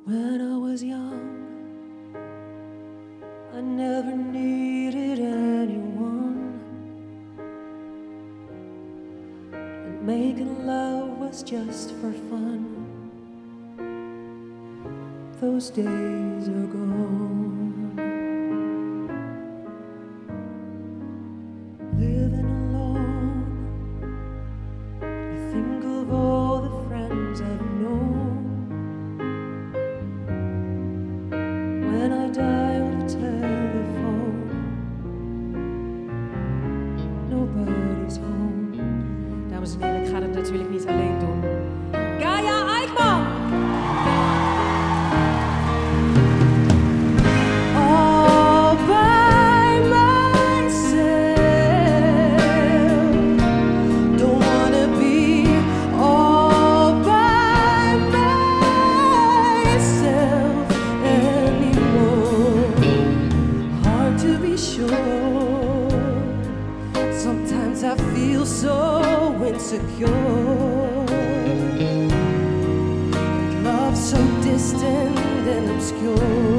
When I was young, I never needed anyone, and making love was just for fun. Those days are gone. Living alone, I think of all the friends I've known. When I dial the telephone, nobody's home. Dames en heren, ik ga het natuurlijk niet alleen doen. Gaia Eichmann! All by myself, don't wanna be all by myself anymore. Hard to be sure. Sometimes I feel so insecure. Love so distant and obscure.